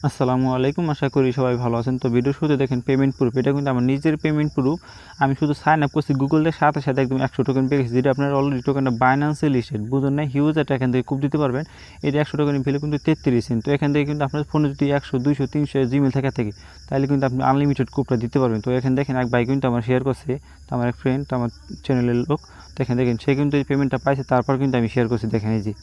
আসসালামু আলাইকুম, আশা করি সবাই ভালো আছেন। তো ভিডিও শুরুতে দেখেন পেমেন্ট প্রুফ, এটা কিন্তু আমার নিজের পেমেন্ট প্রুফ। আমি শুধু সাইন আপ করছি গুগল দিয়ে, সাথে সাথে একদম 100 টোকেন পেয়ে গেছি, যেটা আপনার অলরেডি টোকেনটা বাইন্যান্সে লিস্টেড, বুঝুন না, হিউজ একটা এখান থেকে কুপ দিতে পারবেন। এটা 100 টোকেনের ভ্যালু কিন্তু 33 সেন্ট। তো এখান থেকে কিন্তু আপনার ফোনে যদি 100, 200, 300 জিমেল থাকে তাহলে কিন্তু আপনি আনলিমিটেড কুপটা দিতে পারবেন। তো এখানে দেখেন এক ভাই কিন্তু আমার শেয়ার করছে, তো আমার এক ফ্রেন্ড, আমার চ্যানেলের লোক। তো এখানে দেখেন সে কিন্তু এই পেমেন্টটা পাইছে, তারপর কিন্তু আমি শেয়ার করছি। দেখেন এই যে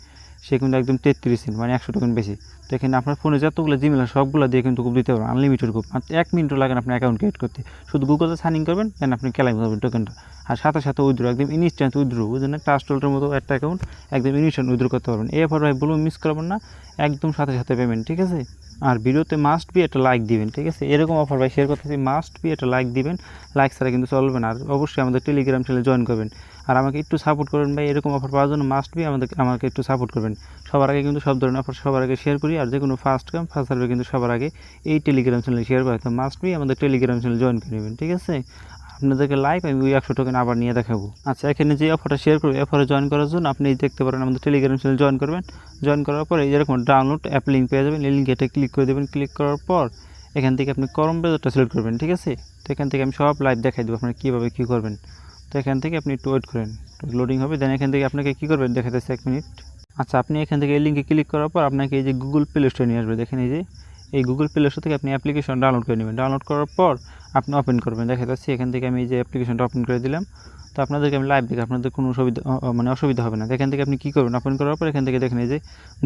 সে কিন্তু একদম 33 সেন্ট, মানে 100 টোকেন বেশি। তো এখানে আপনার ফোনে যতগুলো জিমেল সবগুলো দিয়ে কিন্তু কুপ দিতে পারবেন, আনলিমিটেড কুপ। আর 1 মিনিটও লাগে না আপনার অ্যাকাউন্ট ক্রিয়েট করতে। শুধু গুগলে সাইন ইন করবেন, দেন আপনি ক্লেম করবেন টোকেনটা। আর সাথে সাথে উইথড্র, একদম ইনস্ট্যান্ট উইথড্র, বুঝলেন না, ট্রাস্টলের মতো একটা অ্যাকাউন্ট, একদম ইনস্ট্যান্ট উইথড্র করতে পারবেন। এরপর ভাই বলুন, মিস করবেন না, একদম সাথে সাথে পেমেন্ট, ঠিক আছে। আর ভিডিওতে মাস্ট বি একটা লাইক দিবেন, ঠিক আছে। এরকম অফার ভাই শেয়ার করতেছি, মাস্ট বি একটা লাইক দিবেন, লাইক ছাড়া কিন্তু চলবে না। আর অবশ্যই আমাদের টেলিগ্রাম চ্যানেলে জয়েন করবেন। আর আমাকে একটু সাপোর্ট করবেন ভাই, এরকম অফার পাওয়ার জন্য মাস্ট বি আমাকে একটু সাপোর্ট করবেন। সবার আগে কিন্তু সব ধরনের অফার সবার আগে শেয়ার করি, আর যে কোনো ফার্স্ট কাম ফার্স্ট সার্ভে কিন্তু সবার আগে এই টেলিগ্রাম চ্যানেলে শেয়ার করে। তো মাস্ট বি আমাদের টেলিগ্রাম চ্যানেল জয়েন করে নেবেন, ঠিক আছে। আপনাদেরকে লাইভ আমি ওই 100 টোকেন আবার নিয়ে দেখাবো। আচ্ছা, এখানে যে অফারটা শেয়ার করবো, অফারে জয়েন করার জন্য আপনি দেখতে পারেন আমাদের টেলিগ্রাম চ্যানেল জয়েন করবেন। জয়েন করার পর এই যেরকম ডাউনলোড অ্যাপ লিঙ্ক পেয়ে যাবেন, এই লিঙ্কে এটা ক্লিক করে দেবেন। ক্লিক করার পর এখান থেকে আপনি করম ব্রাউজারটা সিলেক্ট করবেন, ঠিক আছে। তো এখান থেকে আমি সব লাইভ দেখাই দেবো আপনারা কীভাবে কী করবেন। তো এখান থেকে আপনি একটু ওয়েট করেন, লোডিং হবে, দেন এখান থেকে আপনাকে কী করবেন দেখাতেছে 1 মিনিট। আচ্ছা, আপনি এখান থেকে এই লিঙ্কে ক্লিক করার পর আপনাকে এই যে গুগল প্লে স্টোরে নিয়ে আসবে। দেখেন এই যে এই গুগল প্লে স্টোর থেকে আপনি অ্যাপ্লিকেশন ডাউনলোড করে নেবেন। ডাউনলোড করার পর আপনি ওপেন করবেন, দেখা যাচ্ছে এখান থেকে আমি এই যে অ্যাপ্লিকেশনটা ওপেন করে দিলাম। তো আপনাদেরকে আমি লাইভ দেখি, আপনাদের কোনো অসুবিধা হবে না। এখান থেকে আপনি কী করবেন, ওপেন করার পর এখান থেকে দেখেন এই যে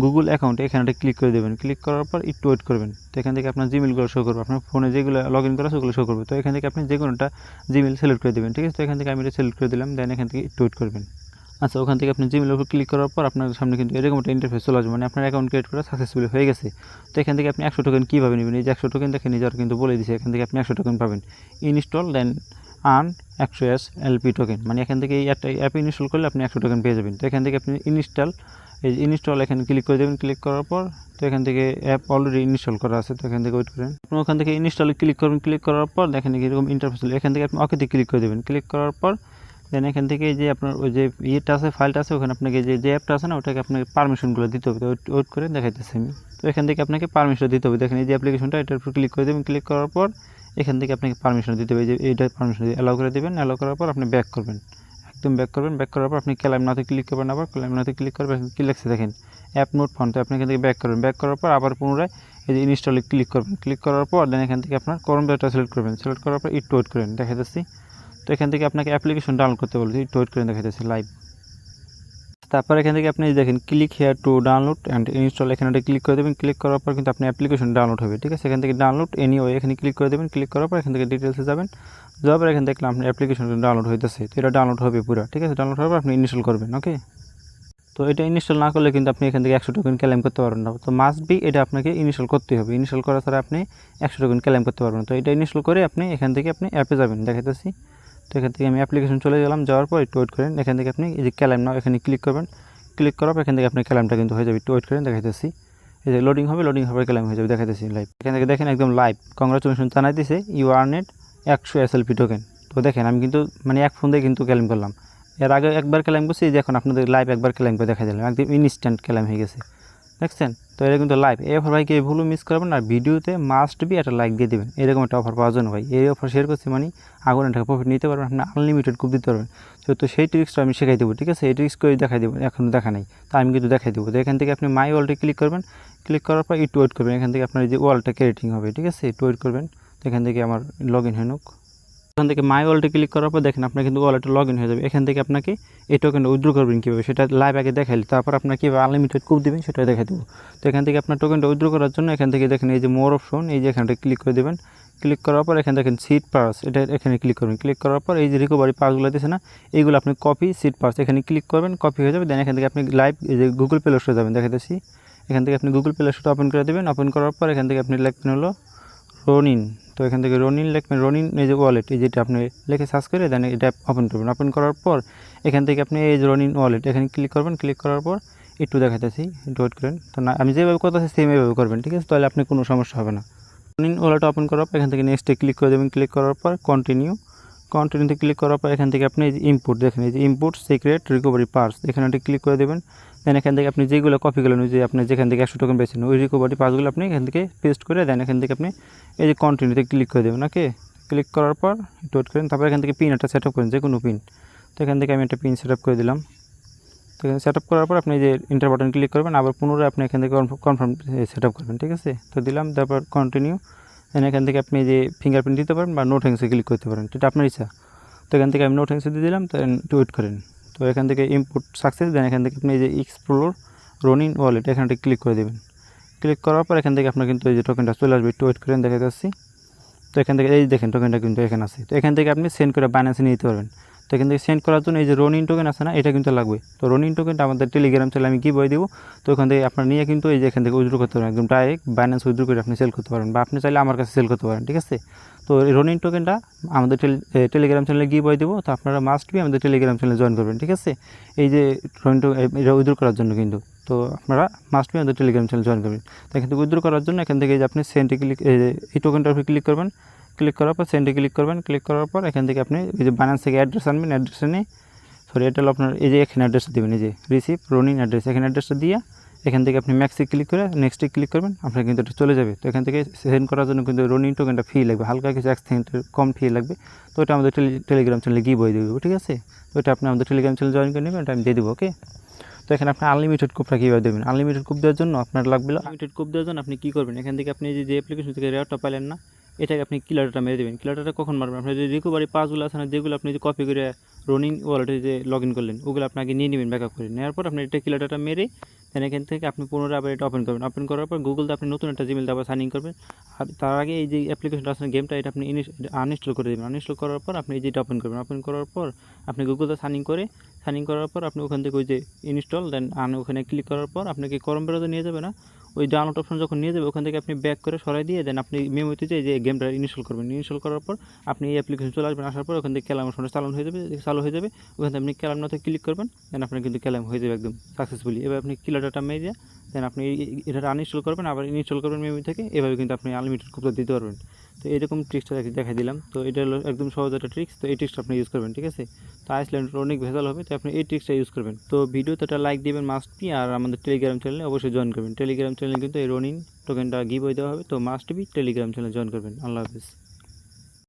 গুগল অ্যাকাউন্ট, এখানে ক্লিক করে দেবেন। ক্লিক করার পর একটু ওয়েট করবেন। তো এখান থেকে আপনার জিমেলগুলো শো করবে, আপনার ফোনে যেগুলো লগ ইন করা আছে ওগুলো শো করবে। তো এখান থেকে আপনি যে কোনোটা জিমেল সিলেক্ট করে দেবেন, ঠিক আছে। তো এখান থেকে আমি এটা সিলেক্ট করে দিলাম, দেন এখান থেকে একটু ওয়েট করবেন। আচ্ছা, ওখান থেকে আপনি জিমেলের উপর ক্লিক করার পর আপনার সামনে কিন্তু এরকম একটা ইন্টারফেস চলে আসবে, মানে আপনার অ্যাকাউন্ট ক্রিয়েট করা সাকসেসফুলি হয়ে গেছে। তো এখান থেকে আপনি 100 টোকেন কীভাবে নেবেন, এই যে 100 টোকেন দেখেন নিজের কিন্তু বলে দিচ্ছে। এখান থেকে আপনি 100 টোকেন পাবেন, ইনস্টল দেন আর্ন 100 এলপি টোকেন, মানে এখান থেকে এই একটা অ্যাপ ইনস্টল করলে আপনি 100 টোকেন পেয়ে যাবেন। তো এখান থেকে আপনি ইনস্টল এখানে ক্লিক করে দেবেন। ক্লিক করার পর তো এখান থেকে অ্যাপ অলরেডি ইনস্টল করা আছে, তো এখান থেকে ওয়েট করেন। আপনি ওখান থেকে ইনস্টলে ক্লিক করবেন। ক্লিক করার পর দেখেন এরকম ইন্টারফেস, এখান থেকে আপনি ওকেতে ক্লিক করে দেবেন। ক্লিক করার পর দেন এখান থেকে যে আপনার ওই যে ইয়েটা আছে, ফাইলটা আছে, ওখানে আপনাকে যে অ্যাপটা আছে না, ওটাকে আপনাকে পারমিশনগুলো দিতে হবে। তো ওয়েট করে দেখাইতেছি আমি। তো এখান থেকে আপনাকে পারমিশন দিতে হবে। দেখেন এই যে অ্যাপ্লিকেশনটা, এটার উপর ক্লিক করে দেবেন। ক্লিক করার পর এখান থেকে আপনাকে পারমিশন দিতে হবে, যে এইটা পারমিশন দিয়ে অ্যালাউ করে দেবেন। অ্যালাউ করার পর আপনি ব্যাক করবেন, একদম ব্যাক করবেন। ব্যাক করার পর আপনি ক্লেম নাওতে ক্লিক করবেন, আবার ক্লেম নাওতে ক্লিক করবেন। কী লাগছে দেখেন, অ্যাপ নোট ফাউন্ড। তো আপনি এখান থেকে ব্যাক করবেন। ব্যাক করার পর আবার পুনরায় এই যে ইনস্টলে ক্লিক করবেন। ক্লিক করার পর দেন এখান থেকে আপনার করম ব্রাউজারটা সিলেক্ট করবেন। সিলেক্ট করার পর একটু ওয়েট করেন, দেখা যাচ্ছে। তো এখান থেকে আপনাকে অ্যাপ্লিকেশন ডাউনলোড করতে বলছি, একটু ওয়েট করে দেখাইতেছি লাইভ। তারপর এখান থেকে আপনি দেখেন click here to download and install, এখানে ক্লিক করে দেবেন। ক্লিক করার পর কিন্তু আপনি অ্যাপ্লিকেশন ডাউনলোড হবে, ঠিক আছে। এখান থেকে ডাউনলোড এনিওয়ে এখানে ক্লিক করে দেবেন। ক্লিক করার পর এখান থেকে ডিটেলসে যাবেন। যাওয়ার পর এখানে দেখলাম আপনার অ্যাপ্লিকেশন ডাউনলোড হইতেছে, তো এটা ডাউনলোড হবে পুরো, ঠিক আছে। ডাউনলোড হওয়ার পর আপনি ইনস্টল করবেন, ওকে। তো এটা ইনস্টল না করলে কিন্তু আপনি এখান থেকে 100 টোকেন ক্লেম করতে পারবেন না। তো মাস্ট বি এটা আপনাকে ইনস্টল করতেই হবে। ইনস্টল করা ছাড়া আপনি 100 টোকেন ক্লেম করতে পারবেন না। তো এটা ইনস্টল করে আপনি এখান থেকে আপনি অ্যাপে যাবেন, দেখাইতেছি। তো এখান থেকে আমি অ্যাপ্লিকেশন চলে গেলাম। যাওয়ার পর একটু ওয়েট করেন। এখান থেকে আপনি এই যে ক্লেম নাও এখানে ক্লিক করবেন। ক্লিক করার পর এখান থেকে আপনার ক্লেমটা কিন্তু হয়ে যাবে, একটু ওয়েট করেন, দেখাইতেছি। এই যে লোডিং হবে, লোডিং হওয়ার ক্লেম হয়ে যাবে, দেখাইতেছি লাইভ। এখান থেকে দেখেন একদম লাইভ, কংগ্রাচুলেশন জানাই দিছে, ইউ আর্নেড 100 এসএলপি টোকেন। তো দেখেন আমি কিন্তু মানে এক ফোন দিয়ে কিন্তু ক্লেম করলাম। এর আগে একবার ক্লেম করছি, যে এখন আপনাদের লাইভ একবার ক্লেম করে দেখা দিলাম, একদম ইনস্ট্যান্ট ক্লেম হয়ে গেছে, দেখছেন। তো এটা কিন্তু লাইভ। এই অফার ভাইকে ভুলও মিস করবেন না, ভিডিওতে মাস্ট বি একটা লাইক দিয়ে দেবেন। এরকম একটা অফার পাওয়ার জন্য ভাই এই অফার শেয়ার করছি, মানে আগুন টাকা প্রফিট নিতে পারবেন, আপনি আনলিমিটেড কুপ দিতে পারবেন। তো সেই ট্রিক্সটা আমি শেখাই দেবো, ঠিক আছে। এই ট্রিক্স করে দেখাই দেবো, এখন দেখা নেই, তা আমি কিন্তু দেখাই দেবো। তো এখান থেকে আপনি মাই ওয়ালেটে ক্লিক করবেন। ক্লিক করার পর একটু ওয়েট করবেন। এখান থেকে আপনার যে ওয়ালেটটা ক্রিয়েটিং হবে, ঠিক আছে, একটু ওয়েট করবেন। তো এখান থেকে আমার লগ ইন হয়ে এখান থেকে মাই ওয়ালেটে ক্লিক করার পর দেখেন আপনার কিন্তু ওয়ালেটে লগ ইন হয়ে যাবে। এখান থেকে আপনাকে এই টোকেনটা উইথড্র করবেন কীভাবে সেটা লাইভ আগে দেখাইলে, তারপর আপনার কীভাবে আনলিমিটেড কুপ দেবেন সেটা দেখাই দেবো। তো এখান থেকে আপনার টোকেনটা উইথড্র করার জন্য এখান থেকে দেখেন এই যে মোর অপশন, এই যে এখানটা ক্লিক করে দেবেন। ক্লিক করার পর এখানে দেখেন সিট পার্স, এটা এখানে ক্লিক করবেন। ক্লিক করার পর এই যে রিকভারি পার্সগুলো দিয়েছে না, এইগুলো আপনি কপি সিট পার্স এখানে ক্লিক করবেন, কপি হয়ে যাবে। দেন এখান থেকে আপনি লাইভ এই যে গুগল প্লে স্টোরে যাবেন, দেখাতেছি। এখান থেকে আপনি গুগল প্লে স্টোরটা ওপেন করে দেবেন। ওপেন করার পর এখান থেকে আপনি লিখবেন হলো রনিন। তো এখান থেকে রনিন লিখবেন, রনিন এই যে ওয়ালেট, এই যেটা আপনি লিখে সার্চ করে দেন এটা ওপেন করবেন। ওপেন করার পর এখান থেকে আপনি এই যে রনিন ওয়ালেট এখানে ক্লিক করবেন। ক্লিক করার পর একটু দেখাতেছি, একটু ওয়েট করেন। তো না আমি যেভাবে করতেছি সেম এভাবে করবেন, ঠিক আছে, তাহলে আপনি কোনো সমস্যা হবে না। রনিন ওয়ালেট ওপেন করার পর এখান থেকে নেক্সটে ক্লিক করে দেবেন। ক্লিক করার পর কন্টিনিউতে ক্লিক করার পর এখান থেকে আপনি এই যে ইনপুট দেখেন, এই যে ইনপুট সিক্রেট রিকভারি পার্স এখানে ক্লিক করে দেবেন। দেন এখান থেকে আপনি যেগুলো কপি করলেন, ওই যে আপনি যেখান থেকে 100 টোকেন পেয়েছেন ওই রিকভারি পাসগুলো আপনি এখান থেকে পেস্ট করে দেন এখান থেকে আপনি এই যে কন্টিনিউতে ক্লিক করে দেবেন। ওকে, ক্লিক করার পর একটু ওয়েট করেন, তারপর এখান থেকে পিন একটা সেট আপ করেন, যে কোনো পিন। তো এখান থেকে আমি একটা পিন সেট আপ করে দিলাম। তো এখানে সেট আপ করার পর আপনি যে ইন্টার বাটন ক্লিক করবেন, আবার পুনরায় আপনি এখান থেকে কনফার্ম সেট আপ করবেন। ঠিক আছে, তো দিলাম, তারপর কন্টিনিউ। দেন এখান থেকে আপনি যে ফিঙ্গারপ্রিন্ট দিতে পারেন বা নো থ্যাঙ্কসে ক্লিক করতে পারেন, এটা আপনার ইচ্ছা। তো এখান থেকে আমি নো থ্যাঙ্কসে দিয়ে দিলাম, তো ওয়েট করেন। তো এখান থেকে ইনপুট সাকসেস। দেন এখান থেকে আপনি এই যে এক্সপ্লোর রনিন ওয়ালেট এখানটা ক্লিক করে দেবেন। ক্লিক করার পর এখান থেকে আপনার কিন্তু এই যে টোকেনটা চলে আসবে, একটু ওয়েট করেন, দেখা যাচ্ছি। তো এখান থেকে এই দেখেন টোকেনটা কিন্তু এখানে আছে। তো এখান থেকে আপনি সেন্ড করে বাইন্যান্সে নিয়ে যেতে পারবেন। তো এখান থেকে সেন্ড করার জন্য এই যে রনিন টোকেন আছে না, এটা কিন্তু লাগবে। তো রনিন টোকেনটা আমাদের টেলিগ্রাম চ্যানেলে আমি গিভওয়ে দেবো। তো ওখান থেকে আপনার নিয়ে কিন্তু এই যে এখান থেকে উইথড্র করতে পারেন, একদম ডাইরেক্ট বাইন্যান্স উইথড্র করে আপনি সেল করতে পারেন, বা আপনি চাইলে আমার কাছে সেল করতে পারেন। ঠিক আছে, তো এই রনিন টোকেনটা আমাদের টেলিগ্রাম চ্যানেলে গিভওয়ে দেবো। তো আপনারা মাস্ট বি আমাদের টেলিগ্রাম চ্যানেলে জয়েন করবেন। ঠিক আছে, এই যে রনিন টোকেন এটা উইথড্র করার জন্য কিন্তু, তো আপনারা মাস্ট বি আমাদের টেলিগ্রাম চ্যানেল জয়েন করবেন। তো এখান থেকে উইথড্র করার জন্য এখান থেকে যে আপনি সেন্ডে ক্লিক, এই টোকেনটার উপরে ক্লিক করবেন। ক্লিক করার পর সেন্ডে ক্লিক করবেন। ক্লিক করার পর এখান থেকে আপনি এই যে বাইন্যান্স থেকে অ্যাড্রেস আনবেন, অ্যাড্রেসে নিয়ে এটা হলো আপনার এই যে এখানে অ্যাড্রেসটা দেবেন, এই যে রিসিভ রনিন অ্যাড্রেস, এখানে অ্যাড্রেসটা দিয়ে এখান থেকে আপনি ম্যাক্সে ক্লিক করে নেক্সটে ক্লিক করবেন, আপনার কিন্তু এটা চলে যাবে। তো এখান থেকে সেন্ড করার জন্য কিন্তু রনিন টোকেনটা ফি লাগবে, হালকা কিছু 1 সেন্টের কম ফি লাগবে। তো এটা আমাদের টেলিগ্রাম চ্যানেলে গিভওয়ে দেবো। ঠিক আছে, তো এটা আপনি আমাদের টেলিগ্রাম চ্যানেল জয়েন করে নেবেন, এটা আমি দিয়ে দেবো। ওকে, তো এখানে আপনি আনলিমিটেড কুপটা কীভাবে দেবেন, আনলিমিটেড কুপ দেওয়ার জন্য আপনার লাগবে, আনলিমিটেড কুপ দেওয়ার জন্য আপনি কী করবেন, এখান থেকে আপনি যে অ্যাপ্লিকেশন থেকে রেওয়ার্ডটা পাইলেন না, এটাকে আপনি কিলারটা মেরে দেবেন। কিলারটা কখন মারবেন, আপনার যে রিকভারি পাসগুলো আছে না, যেগুলো আপনি যে কপি করে রনিং ওয়ালেটে যে লগ ইন করলেন, ওগুলো আপনাকে নিয়ে নেবেন ব্যাকআপ করে। নেওয়ার পর আপনি এটা কিলারটা মেরে দেন এখান থেকে আপনি পুনরায় আবার এটা ওপেন করবেন। ওপেন করার পর গুগলতে আপনি নতুন একটা জিমেল আবার সাইন ইন করবেন। আর তার আগে এই যে অ্যাপ্লিকেশনটা আছে গেমটা, এটা আপনি আনইনস্টল করে দেবেন। আনইনস্টল করার পর আপনি এই যেটা ওপেন করবেন। ওপেন করার পর আপনি গুগলতে সাইন ইন করার পর আপনি ওখান থেকে ওই যে ইনস্টল দেন ওখানে ক্লিক করার পর আপনাকে ক্রোম ব্রাউজারে নিয়ে যাবে না, ওই ডাউনলোড অপশন যখন নিয়ে যাবে ওখান থেকে আপনি ব্যাক করে সরাই দিয়ে দেন আপনি মেমোতে যে গেমটা ইনস্টল করবেন। ইনস্টল করার পর আপনি এই অ্যাপ্লিকেশন চলে আসবেন, আসার পর ওখান থেকে ক্যালাম অপশনটা চালু হয়ে যাবে। ওখান থেকে আপনি ক্যালাম নাতে ক্লিক করবেন, দেন আপনার কিন্তু ক্যালাম হয়ে যাবে একদম সাকসেসফুলি। এবার আপনি কিলার ডাটা মেরে দেন আপনি এটা আনইনস্টল করবেন, আবার ইনস্টল করবেন মেমোরি থেকে। এভাবে কিন্তু আপনি আনলিমিটেড কুপটা দিতে পারবেন। তো এরকম ট্রিক্সটা দেখাই দিলাম। তো এটা হলো একদম সহজ একটা ট্রিক্স। তো এই ট্রিক্সটা আপনি ইউজ করবেন। ঠিক আছে, তো আইসল্যান্ডের অনেক ভেজাল হবে, তো আপনি এই ট্রিক্সটা ইউজ করবেন। তো ভিডিওতে একটা লাইক দিবেন মাস্ট বি, আর আমাদের টেলিগ্রাম চ্যানেলে অবশ্যই জয়েন করবেন। টেলিগ্রাম চ্যানেলে কিন্তু এই রনিন টোকেনটা গিভওয়ে দেওয়া হবে, তো মাস্ট বি টেলিগ্রাম চ্যানেলে জয়েন করবেন। আল্লাহ হাফিজ।